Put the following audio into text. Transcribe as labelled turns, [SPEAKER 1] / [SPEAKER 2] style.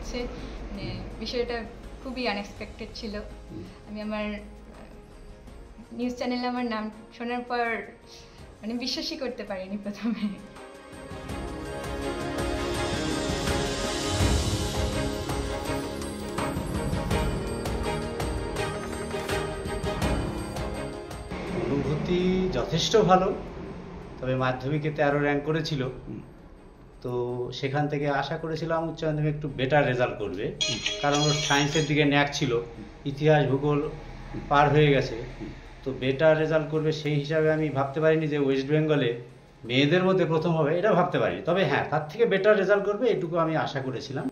[SPEAKER 1] হচ্ছে, মানে বিষয়টা খুবই আনএক্সপেক্টেড ছিল। আমি আমার নিউজ চ্যানেলে আমার নাম শোনার পর মানে বিশ্বাসই করতে পারিনি প্রথমে।
[SPEAKER 2] অনুভূতি যথেষ্ট ভালো, তবে মাধ্যমিকে 13 র্যাঙ্ক করেছিল, তো সেখান থেকে আশা করেছিলাম উচ্চ মাধ্যমিকে একটু বেটার রেজাল্ট করবে, কারণ ওর সায়েন্সের দিকে ন্যাক ছিল, ইতিহাস ভূগোল পার হয়ে গেছে, তো বেটার রেজাল্ট করবে সেই হিসাবে আমি ভাবতে পারিনি যে ওয়েস্ট বেঙ্গলে মেয়েদের মধ্যে প্রথম হবে, এটা ভাবতে পারিনি। তবে হ্যাঁ, তার থেকে বেটার রেজাল্ট করবে এটুকু আমি আশা করেছিলাম।